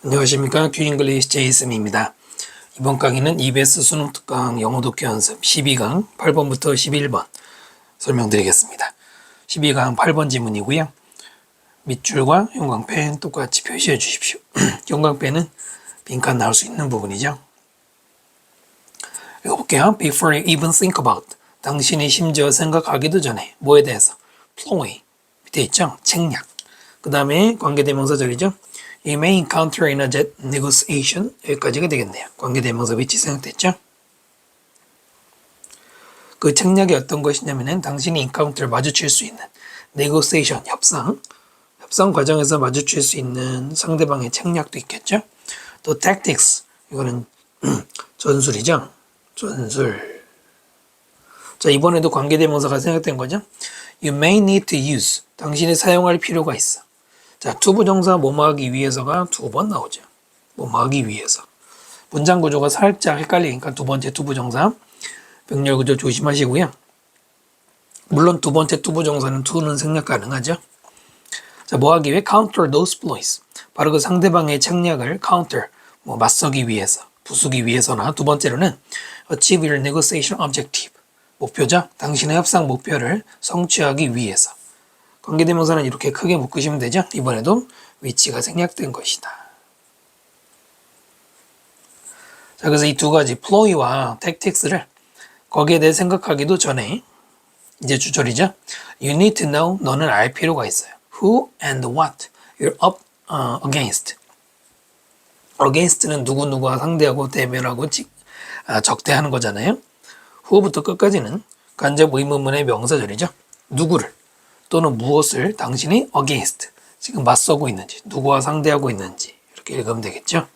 안녕하십니까. 큐잉글리시 제이슨입니다. 이번 강의는 EBS 수능 특강 영어 독해 연습 12강 8번부터 11번 설명드리겠습니다. 12강 8번 지문이고요. 밑줄과 형광펜 똑같이 표시해 주십시오. 형광펜은 빈칸 나올 수 있는 부분이죠. 읽어볼게요. Before you even think about, 당신이 심지어 생각하기도 전에 뭐에 대해서? ploy, 밑에 있죠? 책략. 그 다음에 관계대명사절이죠. You may encounter in a negotiation. 여기까지가 되겠네요. 관계대명사 위치 생각됐죠? 그 책략이 어떤 것이냐면은 당신이 encounter 마주칠 수 있는 negotiation 협상 과정에서 마주칠 수 있는 상대방의 책략도 있겠죠? 또 tactics 이거는 전술이죠. 전술. 자, 이번에도 관계대명사가 생각된 거죠. You may need to use. 당신이 사용할 필요가 있어. 자, 투부정사 뭐뭐하기 위해서가 두 번 나오죠. 뭐뭐하기 위해서. 문장 구조가 살짝 헷갈리니까 두 번째 투부정사 병렬 구조 조심하시고요. 물론 두 번째 투부정사는 to는 생략 가능하죠. 자, 뭐하기 위해? counter those ploys. 바로 그 상대방의 책략을 counter, 맞서기 위해서, 부수기 위해서나 두 번째로는 achieve your negotiation objective. 목표죠. 당신의 협상 목표를 성취하기 위해서. 관계대명사는 이렇게 크게 묶으시면 되죠. 이번에도 위치가 생략된 것이다. 자, 그래서 이 두 가지 ploy와 tactics를 거기에 대해 생각하기도 전에 이제 주절이죠. You need to know. 너는 알 필요가 있어요. Who and what you're up against. against는 누구누구와 상대하고 대면하고 적대하는 거잖아요. who부터 끝까지는 간접 의문문의 명사절이죠. 누구를 또는 무엇을 당신이 against, 지금 맞서고 있는지, 누구와 상대하고 있는지 이렇게 읽으면 되겠죠.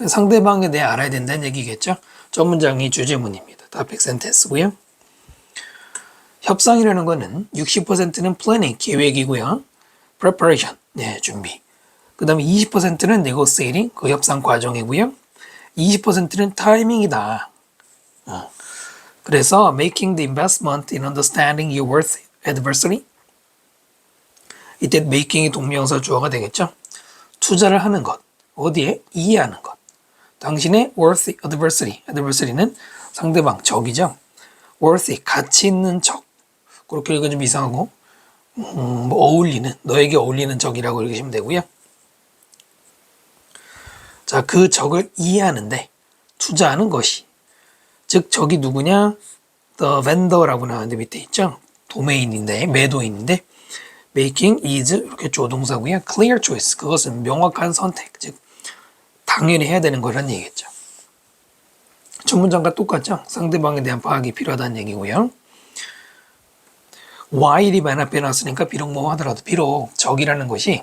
상대방에 대해 알아야 된다는 얘기겠죠. 첫 문장이 주제문입니다. topic sentence고요. 협상이라는 거는 60%는 planning, 계획이고요. preparation, 준비. 그 다음에 20%는 negotiating, 그 협상 과정이고요. 20%는 타이밍이다. 그래서 making the investment in understanding your worth adversary. 이때 making이 동명사 주어가 되겠죠. 투자를 하는 것. 어디에? 이해하는 것. 당신의 worth adversary. adversary는 상대방, 적이죠. worthy, 가치 있는 적. 그렇게 읽으면 좀 이상하고 어울리는, 너에게 어울리는 적이라고 읽으시면 되고요. 자, 그 적을 이해하는데 투자하는 것이. 즉 적이 누구냐? The vendor라고 나오는데 밑에 있죠. 도메인인데 매도인인데 making is 이렇게 조동사고요. clear choice 그것은 명확한 선택, 즉 당연히 해야 되는 거라는 얘기겠죠. 첫 문장과 똑같죠. 상대방에 대한 파악이 필요하다는 얘기고요. while이 맨 앞에 나왔으니까 비록 뭐 하더라도 비록 적이라는 것이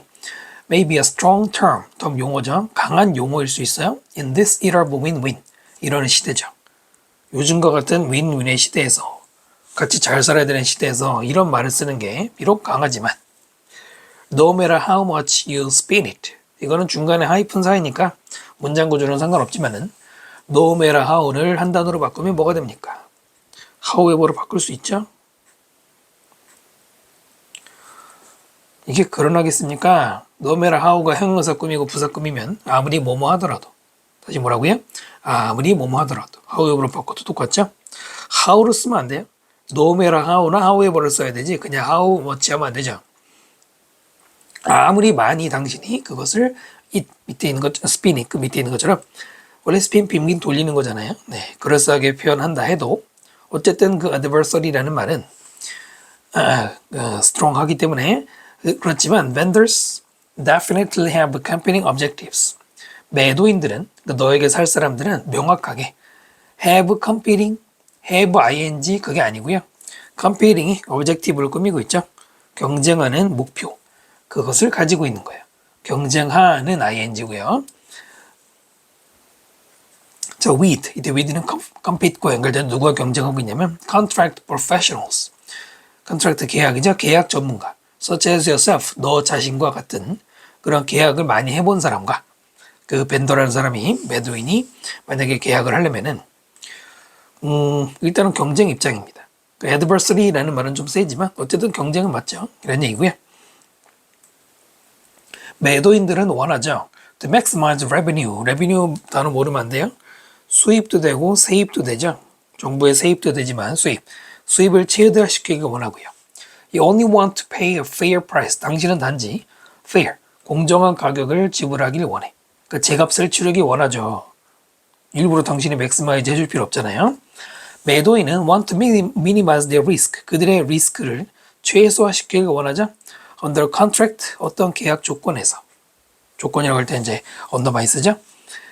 may be a strong term, 더 용어죠. 강한 용어일 수 있어요. in this era of win-win 이러는 시대죠. 요즘과 같은 윈윈의 시대에서 같이 잘 살아야 되는 시대에서 이런 말을 쓰는 게 비록 강하지만 no matter how much you spin it 이거는 중간에 하이픈 사이니까 문장 구조는 상관없지만은 no matter how를 한 단어로 바꾸면 뭐가 됩니까? however로 바꿀 수 있죠? 이게 그러나겠습니까? no matter how가 형용사 꾸미고 부사 꾸미면 아무리 뭐뭐 하더라도 다시 뭐라고요? 아무리 뭐뭐 하더라도 however로 바꿔도 똑같죠? how를 쓰면 안 돼요. no matter how나 however를 써야 되지 그냥 how much 하면 안 되죠. 아무리 많이 당신이 그것을 밑에 있는 것 spin 그 밑에 있는 것처럼 원래 spin 빙빙 돌리는 거잖아요. 네, 그럴싸하게 표현한다 해도 어쨌든 그 adversary라는 말은 strong하기 때문에 그렇지만 vendors definitely have competing objectives. 매도인들은 너에게 살 사람들은 명확하게 have competing, have ing 그게 아니고요. competing이 objective를 꾸미고 있죠. 경쟁하는 목표 그것을 가지고 있는 거예요. 경쟁하는 ing고요. 자, with 이때 with는 compete과 연결된 누구와 경쟁하고 있냐면 contract professionals. contract 계약이죠. 계약 전문가. such as yourself 너 자신과 같은 그런 계약을 많이 해본 사람과 그 벤더라는 사람이 매도인이 만약에 계약을 하려면은 일단은 경쟁 입장입니다. 그 adversary라는 말은 좀 세지만 어쨌든 경쟁은 맞죠. 이런 얘기고요. 매도인들은 원하죠. To maximize revenue. revenue 단어 모르면 안 돼요. 수입도 되고 세입도 되죠. 정부의 세입도 되지만 수입을 최대화시키기 원하고요. You only want to pay a fair price. 당신은 단지 fair, 공정한 가격을 지불하길 원해. 그러니까 제값을 치르기 원하죠. 일부러 당신이 maximize 해줄 필요 없잖아요. 매도인은 want to minimize their risk. 그들의 리스크를 최소화시키길 원하죠. Under contract, 어떤 계약 조건에서. 조건이라고 할 때 이제 under 많이 쓰죠.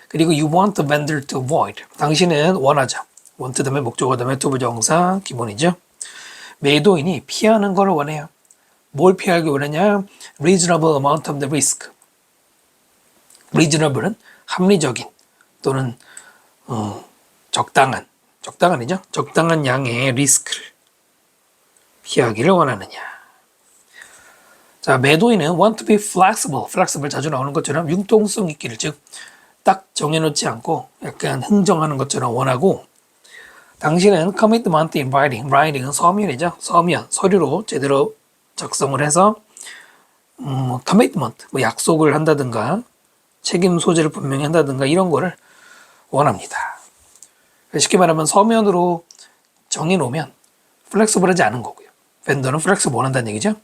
그리고 you want the vendor to avoid. 당신은 원하죠. want 다음에 목적어 다음에 to 부정사 기본이죠. 매도인이 피하는 걸 원해요. 뭘 피하기 원하냐? Reasonable amount of the risk. Reasonable은 합리적인 또는 적당한이죠. 적당한 양의 리스크를 피하기를 원하느냐. 자, 매도인은 want to be flexible. flexible 자주 나오는 것처럼 융통성 있기를, 즉 딱 정해놓지 않고 약간 흥정하는 것처럼 원하고, 당신은 commitment in writing. writing은 서면이죠. 서면, 서류로 제대로 작성을 해서 commitment, 뭐 약속을 한다든가 책임 소재를 분명히 한다든가 이런 거를 원합니다. 쉽게 말하면 서면으로 정해놓으면 플렉서블하지 않은 거고요. 벤더는 플렉서블 원한다는 얘기죠.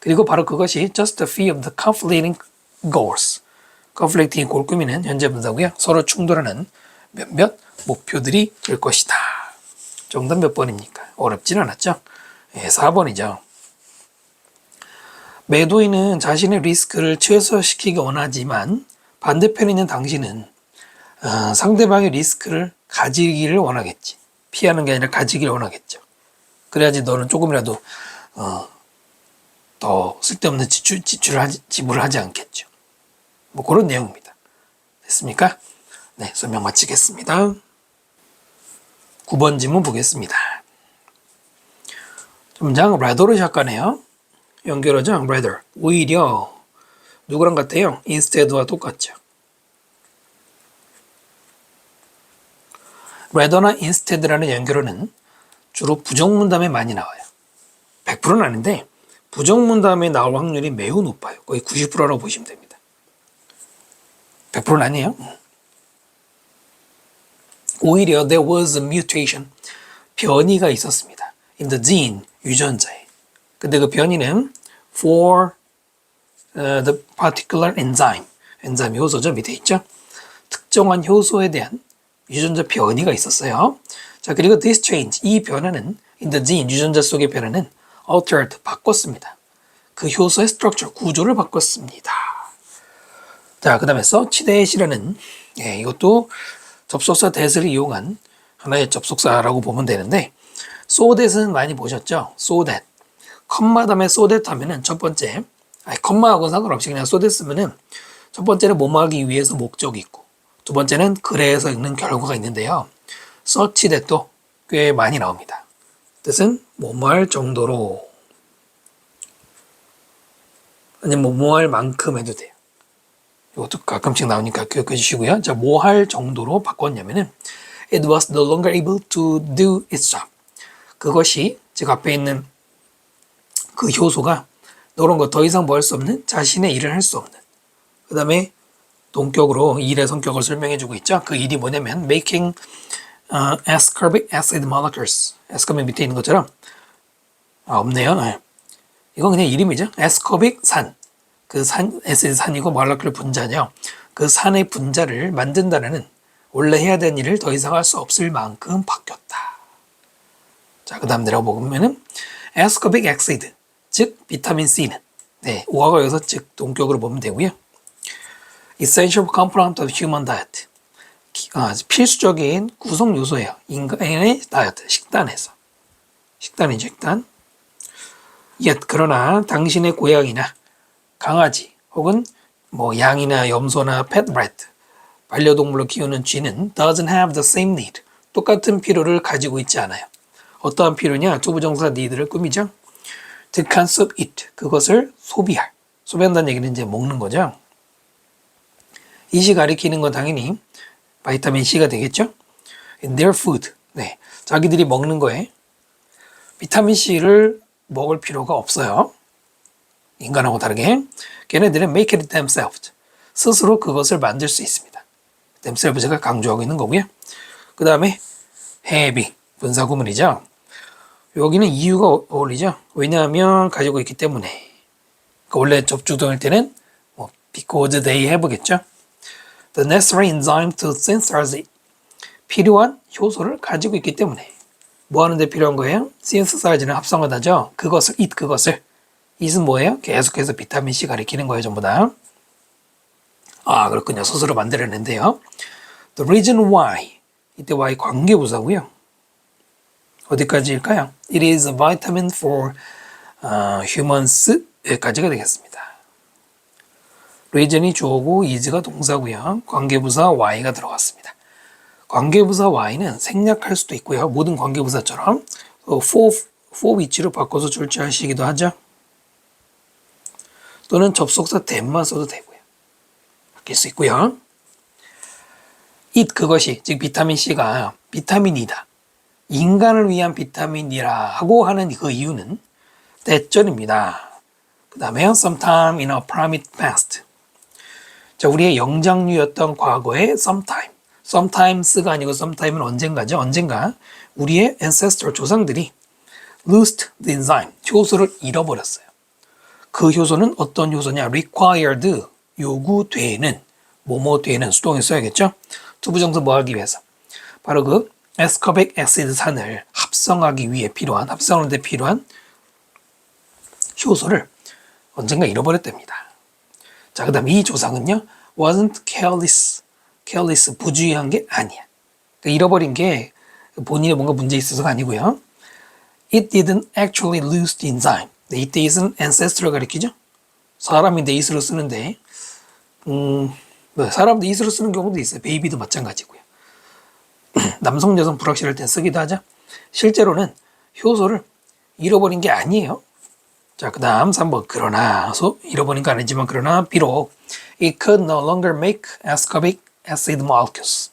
그리고 바로 그것이 just a few of the conflicting goals. conflicting 골 꾸미는 현재 분사고요. 서로 충돌하는 몇몇 목표들이 될 것이다. 정답 몇 번입니까? 어렵진 않았죠? 예, 4번이죠. 매도인은 자신의 리스크를 최소화시키기 원하지만 반대편에 있는 당신은 상대방의 리스크를 가지기를 원하겠지. 피하는 게 아니라 가지기를 원하겠죠. 그래야지 너는 조금이라도 더 쓸데없는 지불을 하지 않겠죠. 뭐 그런 내용입니다. 됐습니까? 네, 설명 마치겠습니다. 9번 질문 보겠습니다. 문장 rather로 시작하네요. 연결하죠. rather. 오히려 누구랑 같아요? instead와 똑같죠. rather나 instead라는 연결어는 주로 부정문답에 많이 나와요. 100%는 아닌데 부정문답에 나올 확률이 매우 높아요. 거의 90%라고 보시면 됩니다. 100%는 아니에요. 오히려 there was a mutation. 변이가 있었습니다. in the gene, 유전자에. 근데 그 변이는 for the particular enzyme. 엔자임 효소죠. 밑에 있죠. 특정한 효소에 대한 유전자 변이가 있었어요. 자, 그리고 this change, 이 변화는 in the gene, 유전자 속의 변화는 altered, 바꿨습니다. 그 효소의 structure, 구조를 바꿨습니다. 자, 그 다음에 search that이라는, 예, 이것도 접속사 that을 이용한 하나의 접속사라고 보면 되는데, so that은 많이 보셨죠? so that. 컴마 다음에 so that 하면은 첫 번째, 컴마하고는 상관없이 그냥 so that 쓰면은 첫 번째는 뭐뭐 하기 위해서 목적이 있고, 두 번째는 그래서 읽는 결과가 있는데요. such that도 꽤 많이 나옵니다. 뜻은 뭐뭐 할 정도로, 아니면 뭐뭐 할 만큼 해도 돼요. 이것도 가끔씩 나오니까 기억해 주시고요. 자, 뭐 할 정도로 바꿨냐면은 it was no longer able to do its job. 그것이 즉 앞에 있는 그 효소가 이런 거 더 이상 뭐 할 수 없는, 자신의 일을 할 수 없는. 그 다음에 동격으로 일의 성격을 설명해 주고 있죠. 그 일이 뭐냐면 making ascorbic acid molecules. ascorbic 밑에 있는 것처럼 없네요. 네. 이건 그냥 이름이죠. ascorbic 산. 그 산, 에시드 산이고 모lecular 분자냐. 그 산의 분자를 만든다는 원래 해야 되는 일을 더 이상 할 수 없을 만큼 바뀌었다. 자, 그 다음 내려보면은 ascorbic acid, 즉 비타민 C는, 네, 오화가 여기서 즉 동격으로 보면 되고요. essential component of human diet. 필수적인 구성 요소예요. 인간의 다이어트, 식단에서. 식단이죠, 식단. yet, 그러나 당신의 고양이나 강아지 혹은 뭐 양이나 염소나 pet rat, 반려동물로 키우는 쥐는 doesn't have the same need. 똑같은 필요를 가지고 있지 않아요. 어떠한 필요냐? 투부정사 need를 꾸미죠. to consume it. 그것을 소비할. 소비한다는 얘기는 이제 먹는 거죠. 이시 가리키는 건 당연히 바이타민 C가 되겠죠. in their food. 네, 자기들이 먹는 거에 비타민 C를 먹을 필요가 없어요. 인간하고 다르게 걔네들은 make it themselves. 스스로 그것을 만들 수 있습니다. themselves가 강조하고 있는 거고요. 그 다음에 have, 분사구문이죠. 여기는 이유가 어울리죠. 왜냐하면 가지고 있기 때문에. 그러니까 원래 접주동일 때는 뭐 because they have겠죠. The necessary enzyme to synthesize it. 필요한 효소를 가지고 있기 때문에. 뭐 하는데 필요한 거예요? synthesize는 합성하다죠. 그것을. it은 뭐예요? 계속해서 비타민 C 가리키는 거예요, 전부 다. 아, 그렇군요. 스스로 만들어낸대요. The reason why. 이때 why 관계부사고요. 어디까지일까요? It is a vitamin for humans. 여기까지가 되겠습니다. reason이 주어고 is가 동사고요. 관계부사 why가 들어갔습니다. 관계부사 y는 생략할 수도 있고요. 모든 관계부사처럼 for 위치로 바꿔서 출제하시기도 하죠. 또는 접속사 that만 써도 되고요. 바뀔 수 있고요. it 그것이 즉 비타민 C가 비타민이다. 인간을 위한 비타민이라고 하는 그 이유는 때절입니다. 그 다음에 sometime in a primitive past. 자, 우리의 영장류였던 과거의 sometimes가 아니고 sometime은 언젠가죠. 언젠가 우리의 ancestor 조상들이 lost the enzyme 효소를 잃어버렸어요. 그 효소는 어떤 효소냐? required 요구되는 뭐뭐 되는 수동에 써야겠죠. 투부정사 뭐 하기 위해서 바로 그 에스커빅 액시드산을 합성하는데 필요한 효소를 언젠가 잃어버렸답니다. 자, 그 다음 이 조상은요 wasn't careless 부주의한 게 아니야. 그러니까 잃어버린 게 본인의 뭔가 문제 있어서가 아니고요. It didn't actually lose the enzyme. 이때 it은 ancestor를 가리키죠. 사람인데 it으로 쓰는데 사람도 it으로 쓰는 경우도 있어요. 베이비도 마찬가지고요. 남성 여성 불확실할 때 쓰기도 하죠. 실제로는 효소를 잃어버린 게 아니에요. 자, 그 다음 3번 그러나 잃어버린 거 아니지만 그러나 비록 it could no longer make ascorbic acid molecules.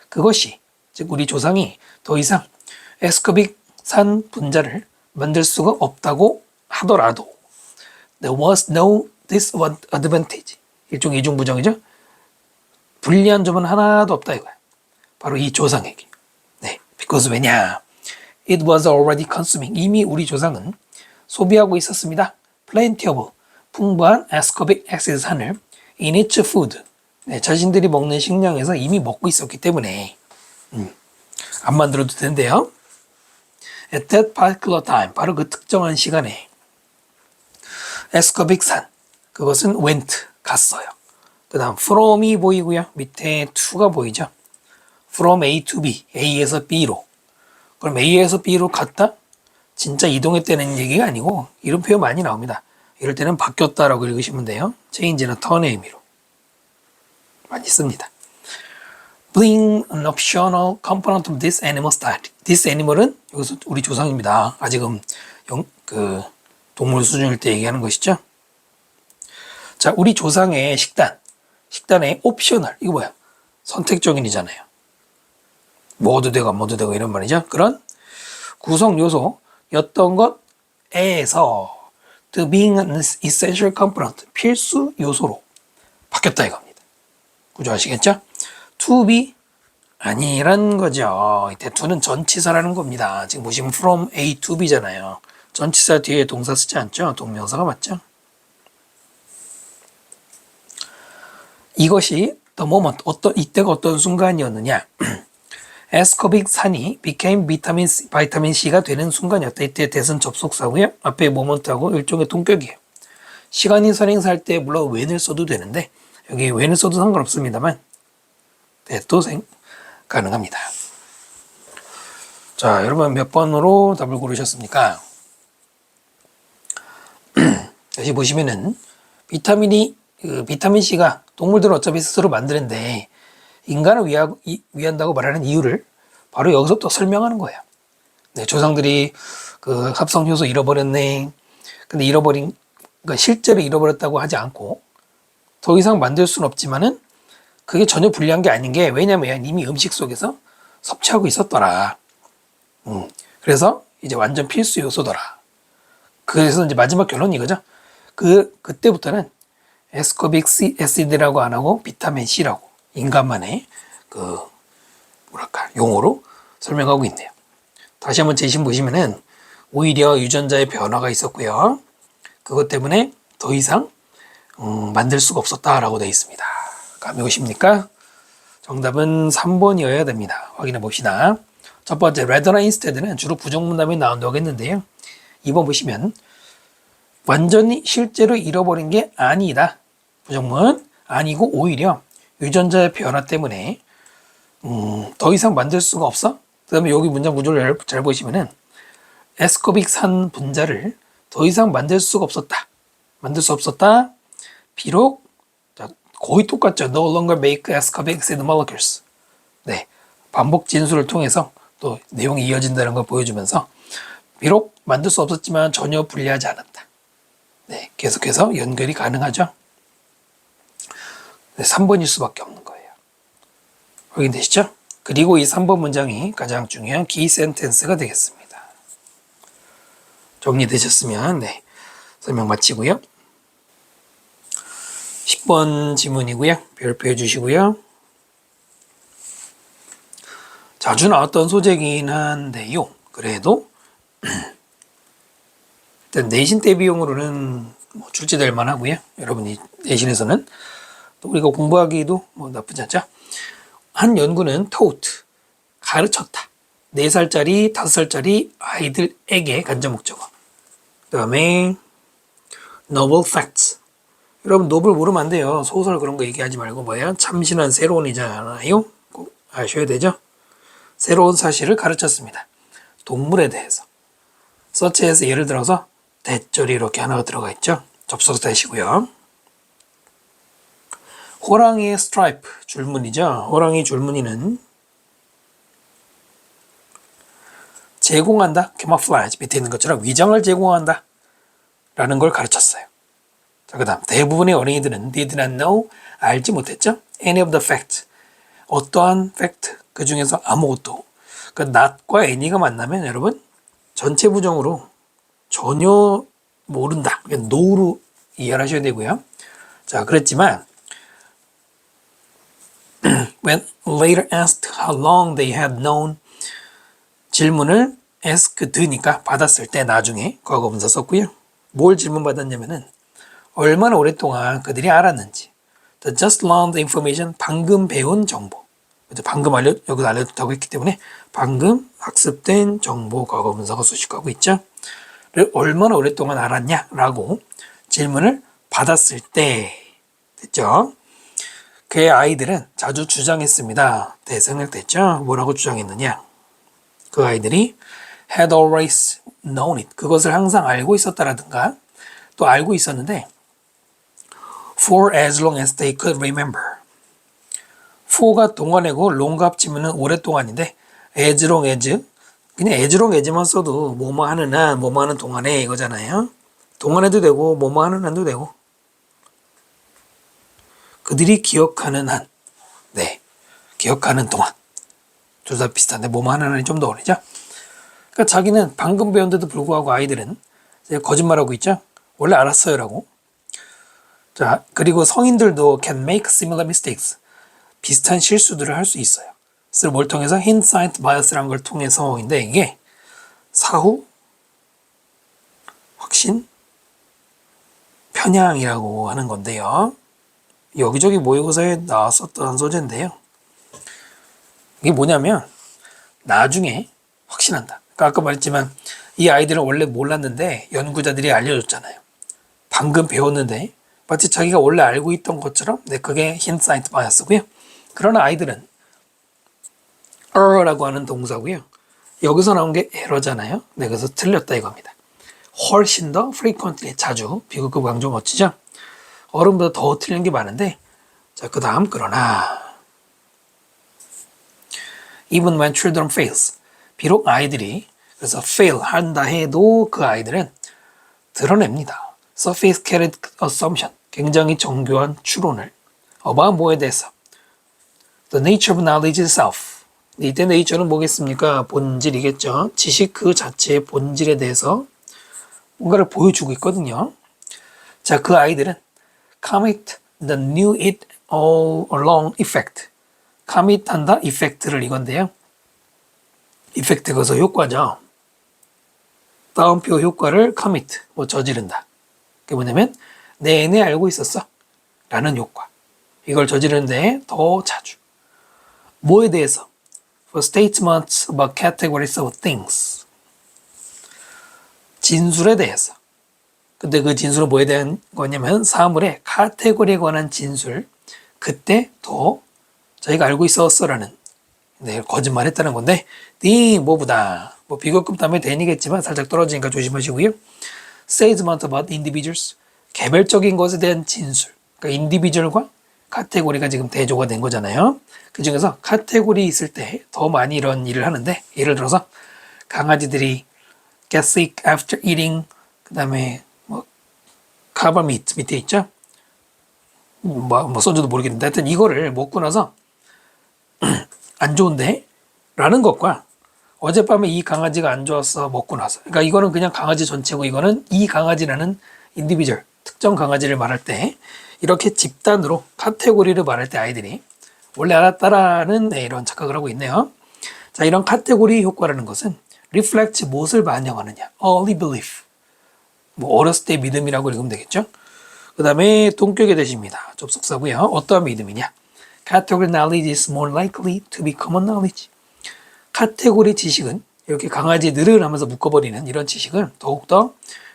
그것이 즉 우리 조상이 더 이상 에스커빅 산 분자를 만들 수가 없다고 하더라도 there was no disadvantage. 일종의 이중부정이죠. 불리한 점은 하나도 없다 이거야. 바로 이 조상에게. 네, because 왜냐? It was already consuming. 이미 우리 조상은 소비하고 있었습니다. Plenty of 풍부한 ascorbic acid 산을 in its food. 네, 자신들이 먹는 식량에서 이미 먹고 있었기 때문에 안 만들어도 된대요. At that particular time, 바로 그 특정한 시간에 ascorbic 산, 그것은 went, 갔어요. 그 다음 from이 보이고요. 밑에 to가 보이죠. From A to B, A에서 B로. 그럼 A에서 B로 갔다? 진짜 이동했다는 얘기가 아니고 이런 표현 많이 나옵니다. 이럴 때는 바뀌었다라고 읽으시면 돼요. change나 turn의 의미로 많이 씁니다. Being an optional component of this animal's diet. This animal은 여기서 우리 조상입니다. 아직은 동물 수준일 때 얘기하는 것이죠. 자, 우리 조상의 식단의 옵셔널, 이거 뭐야? 선택적인이잖아요. 먹어도 되고 안 먹어도 되고 이런 말이죠. 그런 구성 요소였던 것에서 the being an essential component, 필수 요소로 바뀌었다 이겁니다. 구조하시겠죠? to be 아니란 거죠. 이때 to는 전치사라는 겁니다. 지금 보시면 from A to B잖아요. 전치사 뒤에 동사 쓰지 않죠? 동명사가 맞죠? 이것이 the moment, 이때가 어떤 순간이었느냐? 에스커빅 산이 became 비타민 C가 되는 순간이었다. 이때 대선 접속사고요. 앞에 moment하고 일종의 동격이에요. 시간이 선행사할 때 물론 when을 써도 되는데 여기 when을 써도 상관없습니다만 that도 가능합니다. 자, 여러분 몇 번으로 답을 고르셨습니까? 여기 보시면은 비타민 C가 동물들은 어차피 스스로 만드는데 인간을 위한다고 말하는 이유를 바로 여기서부터 설명하는 거예요. 네, 조상들이 그 합성 효소 잃어버렸네. 근데 그러니까 실제로 잃어버렸다고 하지 않고 더 이상 만들 수는 없지만은 그게 전혀 불리한 게 아닌 게 왜냐면 이미 음식 속에서 섭취하고 있었더라. 그래서 이제 완전 필수 요소더라. 그래서 이제 마지막 결론이 이거죠. 그때부터는 에스코빅 애시드라고 안 하고 비타민 C라고 인간만의 용어로 설명하고 있네요. 다시 한번 제심 보시면은 오히려 유전자의 변화가 있었고요. 그것 때문에 더 이상 만들 수가 없었다라고 되어 있습니다. 감이 오십니까? 정답은 3번이어야 됩니다. 확인해 봅시다. 첫 번째, rather나 instead는 주로 부정문답이 나온다고 했는데요. 2번 보시면 완전히 실제로 잃어버린 게 아니다. 부정문 아니고 오히려 유전자의 변화 때문에 더 이상 만들 수가 없어? 그 다음에 여기 문장 구조를 잘 보시면은 에스코빅 산 분자를 더 이상 만들 수가 없었다. 만들 수 없었다. 비록 거의 똑같죠. No longer make ascorbic acid molecules. 네, 반복 진술을 통해서 또 내용이 이어진다는 걸 보여주면서 비록 만들 수 없었지만 전혀 불리하지 않았다. 네, 계속해서 연결이 가능하죠. 네, 3번일 수밖에 없는 거예요. 확인되시죠? 그리고 이 3번 문장이 가장 중요한 키 센텐스가 되겠습니다. 정리되셨으면 네, 설명 마치고요. 10번 지문이고요. 별표해 주시고요. 자주 나왔던 소재이긴 한데요. 그래도 일단 내신 대비용으로는 출제될 만하고요. 여러분이 내신에서는 또 우리가 공부하기도 나쁘지 않죠. 한 연구는 taught, 가르쳤다. 4살짜리, 5살짜리 아이들에게 간접 목적어. 그 다음에 novel facts. 여러분 노블 모르면 안 돼요. 소설 그런 거 얘기하지 말고 뭐예요? 참신한 새로운이잖아요. 꼭 아셔야 되죠. 새로운 사실을 가르쳤습니다. 동물에 대해서. 서치에서 예를 들어서 대절이 이렇게 하나가 들어가 있죠. 접속사 대시고요. 호랑이의 스트라이프 줄무늬죠. 호랑이 줄무늬는 제공한다. camouflage 밑에 있는 것처럼 위장을 제공한다. 라는 걸 가르쳤어요. 자, 그 다음 대부분의 어린이들은 did not know 알지 못했죠. any of the fact 어떠한 fact 그 중에서 아무것도 그 not과 any가 만나면 여러분 전체 부정으로 전혀 모른다. no로 이해를 하셔야 되고요. 자, 그랬지만 when later asked how long they had known 질문을 asked니까 받았을 때 나중에 과거분사 썼고요. 뭘 질문받았냐면은 얼마나 오랫동안 그들이 알았는지 the just learned information 방금 배운 정보 방금 여기서 알려줬다고 했기 때문에 방금 학습된 정보 과거분사가 수식하고 있죠. 얼마나 오랫동안 알았냐 라고 질문을 받았을 때 됐죠. 그의 아이들은 자주 주장했습니다. 대생을 됐죠. 뭐라고 주장했느냐. 그 아이들이 had always known it 그것을 항상 알고 있었다라든가 또 알고 있었는데 for as long as they could remember. for가 동안이고 long가 합치면 오랫동안인데 as long as 그냥 as long as만 써도 뭐뭐 하는 한 뭐뭐 하는 동안에 이거잖아요. 동안에도 되고 뭐뭐 하는 한도 되고 그들이 기억하는 한 네, 기억하는 동안 둘 다 비슷한데 뭐뭐 하는 한이 좀 더 어리죠. 그러니까 자기는 방금 배운데도 불구하고 아이들은 거짓말하고 있죠. 원래 알았어요 라고. 자, 그리고 성인들도 can make similar mistakes. 비슷한 실수들을 할 수 있어요. 그래서 뭘 통해서 hindsight bias라는 걸 통해서인데 이게 사후 확신 편향이라고 하는 건데요. 여기저기 모의고사에 나왔었던 소재인데요. 이게 뭐냐면 나중에 확신한다. 그러니까 아까 말했지만 이 아이들은 원래 몰랐는데 연구자들이 알려줬잖아요. 방금 배웠는데 마치 자기가 원래 알고 있던 것처럼 네, 그게 hindsight bias고요. 그러나 아이들은 error라고 하는 동사고요. 여기서 나온 게 error잖아요. 네, 그래서 틀렸다 이겁니다. 훨씬 더 frequently 자주 비교급 강조 멋지죠. 어른보다 더 틀린 게 많은데 자, 그 다음 그러나 even when children fails 비록 아이들이 그래서 fail 한다 해도 그 아이들은 드러냅니다. sophisticated assumption 굉장히 정교한 추론을 about 뭐에 대해서 the nature of knowledge itself 이때 nature는 뭐겠습니까? 본질이겠죠. 지식 그 자체의 본질에 대해서 뭔가를 보여주고 있거든요. 자, 그 아이들은 commit the knew it all along effect. commit 한다, effect를 이건데요. effect 그것은 효과죠. 따옴표 효과를 commit, 뭐 저지른다. 그게 뭐냐면 내내 알고 있었어 라는 효과. 이걸 저지르는데 더 자주. 뭐에 대해서? For statements about categories of things. 진술에 대해서. 근데 그 진술은 뭐에 대한 거냐면 사물의 카테고리에 관한 진술. 그때 더 자기가 알고 있었어라는 네, 거짓말했다는 건데 네 뭐보다 뭐 비교급 다음에 대니겠지만 살짝 떨어지니까 조심하시고요. Statement about individuals. 개별적인 것에 대한 진술. 그러니까 인디비주얼과 카테고리가 지금 대조가 된 거잖아요. 그 중에서 카테고리 있을 때 더 많이 이런 일을 하는데 예를 들어서 강아지들이 get sick after eating 그 다음에 뭐 carb meat 밑에 있죠. 뭐 써줘도 모르겠는데 하여튼 이거를 먹고 나서 안 좋은데 라는 것과 어젯밤에 이 강아지가 안 좋았어 먹고 나서 그러니까 이거는 그냥 강아지 전체고 이거는 이 강아지라는 인디비주얼 특정 강아지를 말할 때 이렇게 집단으로 카테고리를 말할 때 아이들이 원래 알았다라는 이런 착각을 하고 있네요. 자, 이런 카테고리 효과라는 것은 reflect 무엇을 반영하느냐 early belief 뭐 어렸을 때 믿음이라고 읽으면 되겠죠. 그 다음에 동격의 대시입니다. 접속사고요. 어떠한 믿음이냐 Category knowledge is more likely to be common knowledge. 카테고리 지식은 이렇게 강아지들을 하면서 묶어버리는 이런 지식은 더욱더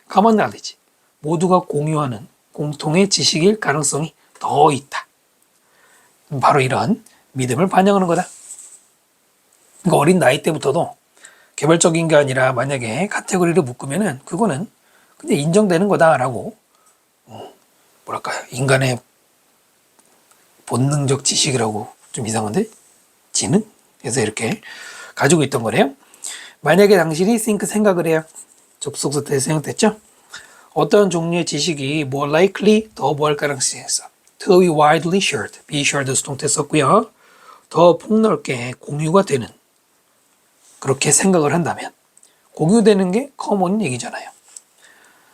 common knowledge, 모두가 공유하는 공통의 지식일 가능성이 더 있다. 바로 이런 믿음을 반영하는 거다. 그러니까 어린 나이 때부터도 개별적인 게 아니라 만약에 카테고리를 묶으면은 그거는 그냥 인정되는 거다라고 뭐랄까요 인간의 본능적 지식이라고 좀 이상한데? 지능? 그래서 이렇게 가지고 있던 거래요. 만약에 당신이 think 생각을 해요. 접속사 때 생각됐죠? 어떤 종류의 지식이 more likely 더 뭐 할 가능성이 있어. to be widely shared. be shared 수동태 썼고요. 더 폭넓게 공유가 되는 그렇게 생각을 한다면 공유되는 게 common 얘기잖아요.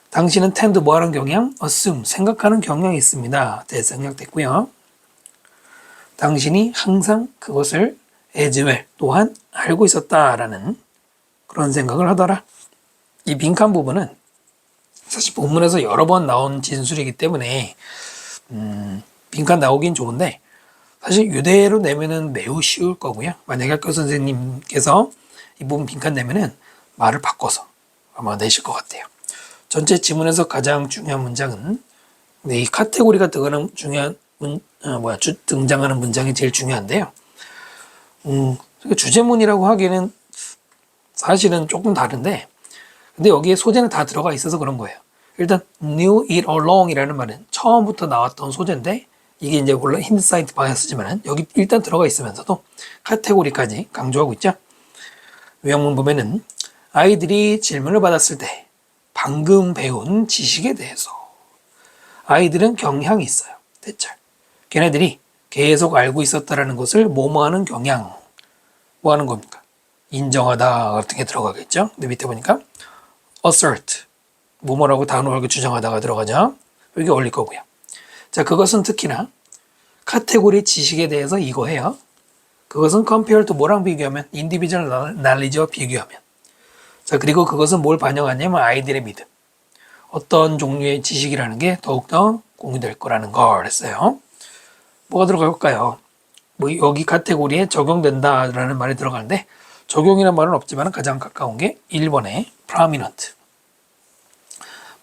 당신은 tend 뭐하는 경향? assume 생각하는 경향이 있습니다. 대생략됐고요. 당신이 항상 그것을 as well 또한 알고 있었다라는 그런 생각을 하더라. 이 빈칸 부분은 사실 본문에서 여러 번 나온 진술이기 때문에 빈칸 나오긴 좋은데 사실 이대로 내면은 매우 쉬울 거고요. 만약에 학교 선생님께서 이 부분 빈칸 내면은 말을 바꿔서 아마 내실 것 같아요. 전체 지문에서 가장 중요한 문장은 이 카테고리가 들어가는 중요한 등장하는 문장이 제일 중요한데요. 주제문이라고 하기에는 사실은 조금 다른데, 근데 여기에 소재는 다 들어가 있어서 그런 거예요. 일단 knew it along 이라는 말은 처음부터 나왔던 소재인데, 이게 이제 물론 힌트사이트 바이어스지만 여기 일단 들어가 있으면서도 카테고리까지 강조하고 있죠. 요약문 보면은 아이들이 질문을 받았을 때 방금 배운 지식에 대해서 아이들은 경향이 있어요. 대절. 걔네들이 계속 알고 있었다라는 것을 뭐뭐하는 경향. 뭐 하는 겁니까? 인정하다 같은 게 들어가겠죠. 근데 밑에 보니까 assert. 뭐뭐라고 단호하게 주장하다가 들어가죠. 여기 올릴 거고요. 자, 그것은 특히나 카테고리 지식에 대해서 이거예요. 그것은 compare to 뭐랑 비교하면? individual knowledge와 비교하면. 자, 그리고 그것은 뭘 반영하냐면 아이들의 믿음. 어떤 종류의 지식이라는 게 더욱더 공유될 거라는 걸 했어요. 뭐가 들어갈까요? 뭐 여기 카테고리에 적용된다라는 말이 들어가는데 적용이라는 말은 없지만 가장 가까운 게 1번의 prominent.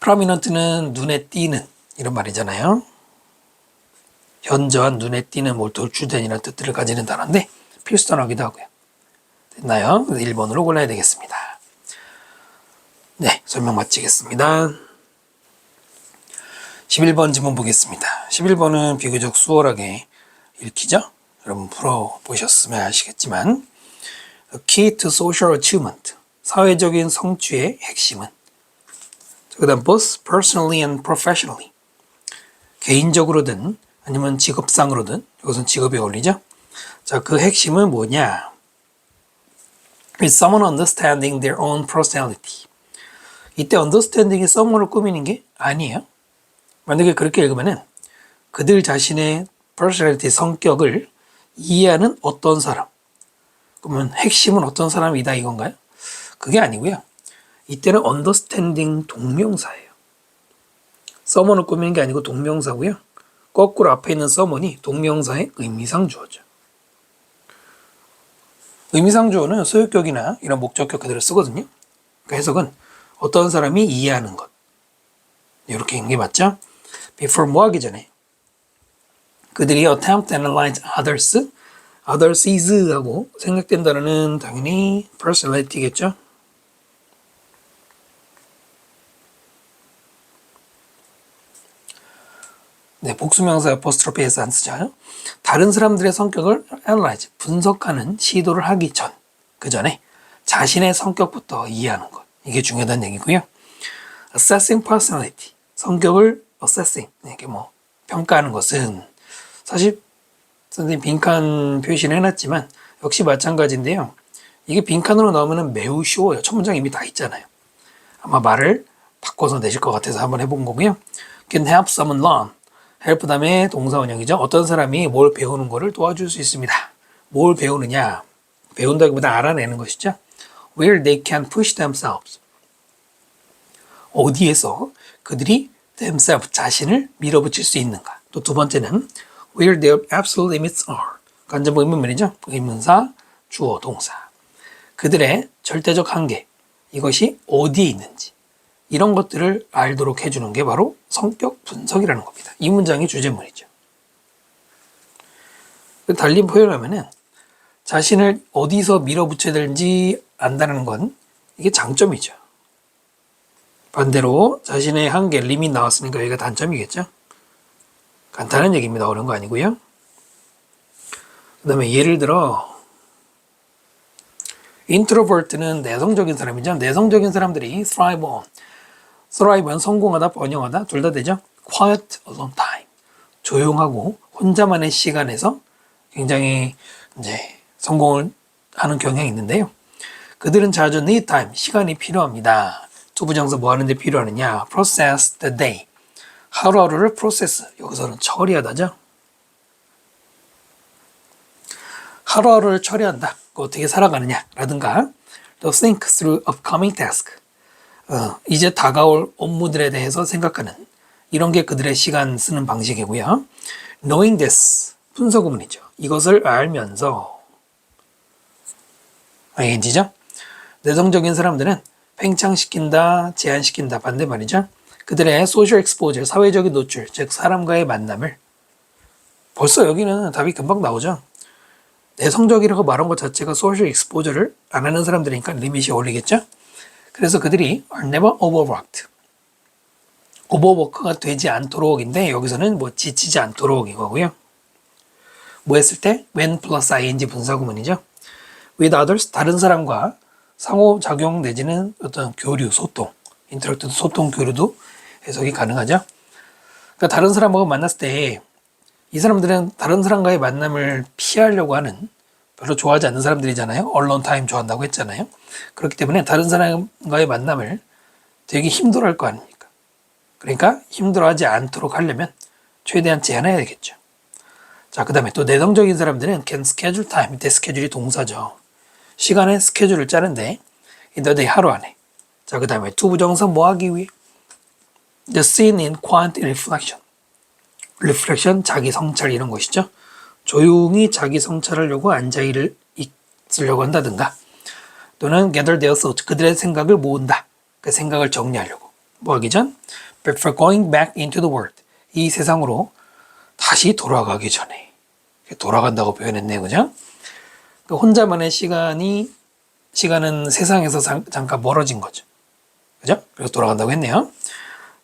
prominent는 눈에 띄는 이런 말이잖아요. 현저한 눈에 띄는 뭘 주된이라는 뜻들을 가지는 단어인데 필수단어기도 하고요. 됐나요? 1번으로 골라야 되겠습니다. 네, 설명 마치겠습니다. 11번 지문 보겠습니다. 11번은 비교적 수월하게 읽히죠? 여러분 풀어보셨으면 아시겠지만 Key to social achievement 사회적인 성취의 핵심은 그 다음 both personally and professionally 개인적으로든 아니면 직업상으로든 이것은 직업에 어울리죠? 자, 그 핵심은 뭐냐? Is someone understanding their own personality 이때 understanding이 someone을 꾸미는 게 아니에요. 만약에 그렇게 읽으면은 그들 자신의 personality, 성격을 이해하는 어떤 사람. 그러면 핵심은 어떤 사람이다 이건가요? 그게 아니고요. 이때는 understanding 동명사예요. someone을 꾸미는 게 아니고 동명사고요. 거꾸로 앞에 있는 someone이 동명사의 의미상 주어죠. 의미상 주어는 소유격이나 이런 목적격 그대로 쓰거든요. 그 해석은 어떤 사람이 이해하는 것. 이렇게 읽는 게 맞죠? before 뭐 하기 전에 그들이 attempt to analyze others, others is 하고 생각된다는 당연히 personality겠죠? 네, 복수명사 apostrophe에서 안 쓰죠. 다른 사람들의 성격을 analyze, 분석하는 시도를 하기 전, 그 전에 자신의 성격부터 이해하는 것. 이게 중요하다는 얘기고요. assessing personality, 성격을 assessing, 이게 뭐 평가하는 것은 사실 선생님 빈칸 표시를 해놨지만 역시 마찬가지인데요. 이게 빈칸으로 나오면 매우 쉬워요. 첫 문장 이미 다 있잖아요. 아마 말을 바꿔서 내실 것 같아서 한번 해본 거고요. Can help someone learn. help 다음에 동사원형이죠. 어떤 사람이 뭘 배우는 거를 도와줄 수 있습니다. 뭘 배우느냐. 배운다기보다 알아내는 것이죠. Where they can push themselves. 어디에서 그들이 themselves, 자신을 밀어붙일 수 있는가. 또 두 번째는 where their absolute limits are. 간접 의문문이죠. 의문사, 주어, 동사. 그들의 절대적 한계, 이것이 어디에 있는지 이런 것들을 알도록 해주는 게 바로 성격 분석이라는 겁니다. 이 문장이 주제문이죠. 달리 표현하면은 자신을 어디서 밀어붙여야 되는지 안다는 건 이게 장점이죠. 반대로 자신의 한계, 리밋 나왔으니까 여기가 단점이겠죠. 간단한 얘기입니다. 어려운 거 아니고요. 그 다음에 예를 들어 introvert는 내성적인 사람이죠. 내성적인 사람들이 thrive는 성공하다, 번영하다 둘 다 되죠. quiet alone time, 조용하고 혼자만의 시간에서 굉장히 이제 성공을 하는 경향이 있는데요. 그들은 자주 need time, 시간이 필요합니다. 투부정사 뭐 하는데 필요하느냐? process the day, 하루하루를 process, 여기서는 처리하다죠. 하루하루를 처리한다. 어떻게 살아가느냐 라든가 또 think through upcoming task, 이제 다가올 업무들에 대해서 생각하는 이런 게 그들의 시간 쓰는 방식이고요. knowing this, 분서구문이죠. 이것을 알면서 ing죠. 내성적인 사람들은 팽창시킨다, 제한시킨다 반대말이죠. 그들의 social exposure, 사회적인 노출, 즉 사람과의 만남을 벌써 여기는 답이 금방 나오죠. 내성적이라고 말한 것 자체가 social exposure를 안 하는 사람들이니까 리밋이 어울리겠죠. 그래서 그들이 are never overworked, 오버워크가 되지 않도록인데 여기서는 뭐 지치지 않도록 이거고요. 뭐 했을 때 when plus ing 분사구문이죠. with others, 다른 사람과 상호작용 내지는 어떤 교류, 소통, 인터랙트, 소통, 교류도 해석이 가능하죠. 그러니까 다른 사람하고 만났을 때 이 사람들은 다른 사람과의 만남을 피하려고 하는, 별로 좋아하지 않는 사람들이잖아요. 언론 타임 좋아한다고 했잖아요. 그렇기 때문에 다른 사람과의 만남을 되게 힘들어할 거 아닙니까? 그러니까 힘들어하지 않도록 하려면 최대한 제한해야 되겠죠. 자, 그 다음에 또 내성적인 사람들은 can schedule time, 밑에 스케줄이 동사죠. 시간의 스케줄을 짜는데 in the day, 하루 안에. 자, 그 다음에 투부정사 뭐 하기 위해? The scene in quiet reflection. reflection, 자기 성찰 이런 것이죠. 조용히 자기 성찰하려고 앉아있으려고 한다든가 또는 gather their thoughts, 그들의 생각을 모은다. 그 생각을 정리하려고. 뭐 하기 전? before going back into the world. 이 세상으로 다시 돌아가기 전에. 돌아간다고 표현했네요. 그죠? 그러니까 혼자만의 시간은 세상에서 잠깐 멀어진 거죠. 그죠? 그래서 돌아간다고 했네요.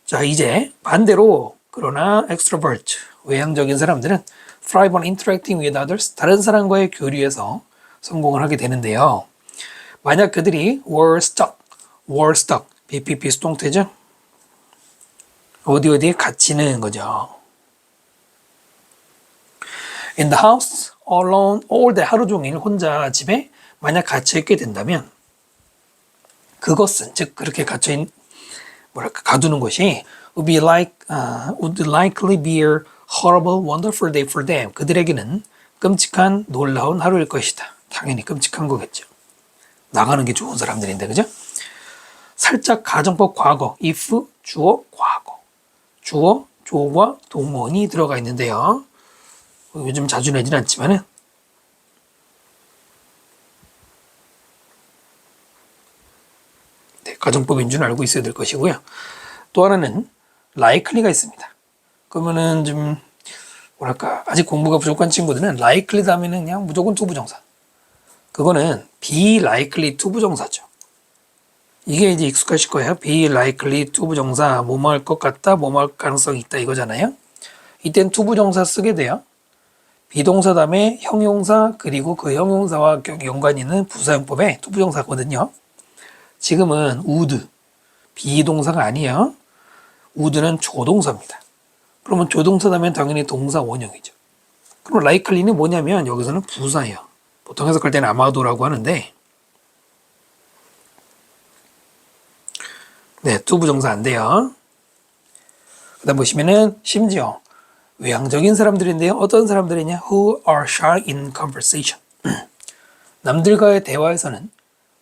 자, 이제 반대로 그러나 extrovert, 외향적인 사람들은 thrive on interacting with others, 다른 사람과의 교류에서 성공을 하게 되는데요. 만약 그들이 were stuck, BPP 수동태죠. 어디에 갇히는 거죠. in the house, alone, all day, 하루 종일 혼자 집에 만약 갇혀있게 된다면 그것은, 즉 그렇게 가두는 것이 would likely be a horrible, wonderful day for them. 그들에게는 끔찍한, 놀라운 하루일 것이다. 당연히 끔찍한 거겠죠. 나가는 게 좋은 사람들인데, 그죠? 살짝 가정법 과거, if, 주어, 과거. 주어, 조과 동원이 들어가 있는데요. 요즘 자주 내진 않지만은 네, 가정법인 줄 알고 있어야 될 것이고요. 또 하나는 likely가 있습니다. 그러면은 좀 뭐랄까 아직 공부가 부족한 친구들은 likely 다음에는 그냥 무조건 투부정사. 그거는 be likely 투부정사죠. 이게 이제 익숙하실 거예요. be likely 투부정사, 뭐뭐 할 것 같다, 뭐뭐 할 가능성이 있다 이거잖아요. 이땐 투부정사 쓰게 돼요. 비동사 다음에 형용사 그리고 그 형용사와 연관이 있는 부사용법의 투부정사거든요. 지금은 would, 비동사가 아니에요. would는 조동사입니다. 그러면 조동사 다음에 당연히 동사 원형이죠. 그럼 likely는 뭐냐면 여기서는 부사예요. 보통 해석할 때는 아마도라고 하는데 네, 투부정사 안 돼요. 그 다음 보시면은 심지어 외향적인 사람들인데요. 어떤 사람들이냐? Who are shy in conversation. 남들과의 대화에서는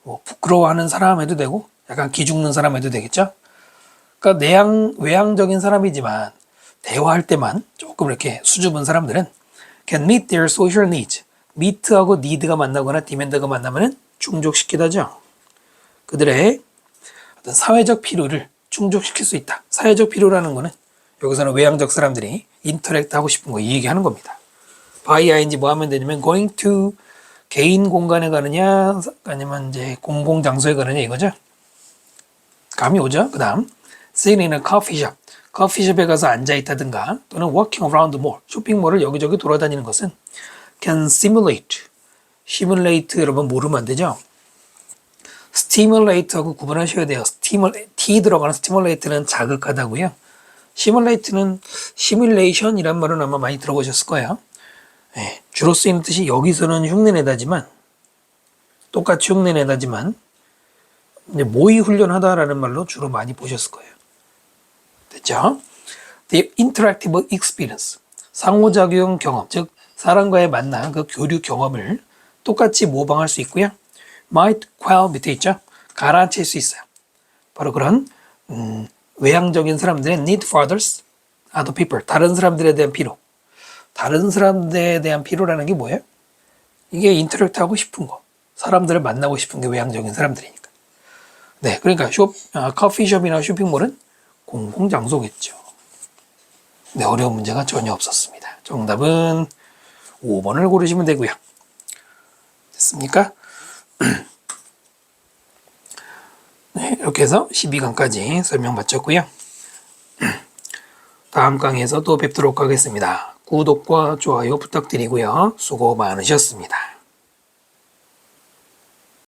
뭐 부끄러워하는 사람 해도 되고 약간 기죽는 사람 해도 되겠죠? 그러니까 외향적인 사람이지만 대화할 때만 조금 이렇게 수줍은 사람들은 can meet their social needs. meet하고 need가 만나거나 demand가 만나면 충족시키다죠. 그들의 어떤 사회적 필요를 충족시킬 수 있다. 사회적 필요라는 거는 여기서는 외향적 사람들이 인터랙트 하고 싶은 거 이 얘기하는 겁니다. by ing 뭐 하면 되냐면 going to 개인 공간에 가느냐 아니면 이제 공공 장소에 가느냐 이거죠. 감이 오죠. 그 다음 sitting in a coffee shop. 커피숍에 가서 앉아 있다든가 또는 walking around the mall. 쇼핑몰을 여기저기 돌아다니는 것은 can simulate. simulate 여러분 모르면 안 되죠. stimulate하고 구분하셔야 돼요. T 들어가는 stimulate는 자극하다고요. simulate는 simulation이란 말은 아마 많이 들어보셨을 거예요. 네, 주로 쓰이는 뜻이 여기서는 흉내내다지만 똑같이 흉내내다지만 이제 모의 훈련하다라는 말로 주로 많이 보셨을 거예요. 됐죠? The interactive experience. 상호작용 경험, 즉 사람과의 만남, 그 교류 경험을 똑같이 모방할 수 있고요. might quell 밑에 있죠? 가라앉힐 수 있어요. 바로 그런 외향적인 사람들의 need for others, other people, 다른 사람들에 대한 필요. 다른 사람들에 대한 필요라는 게 뭐예요? 이게 인터랙트 하고 싶은 거. 사람들을 만나고 싶은 게 외향적인 사람들이니까. 네, 그러니까 커피숍이나 쇼핑몰은 공공장소겠죠. 네, 어려운 문제가 전혀 없었습니다. 정답은 5번을 고르시면 되고요. 됐습니까? 네, 이렇게 해서 12강까지 설명 마쳤고요. 다음 강의에서 또 뵙도록 하겠습니다. 구독과 좋아요 부탁드리고요. 수고 많으셨습니다.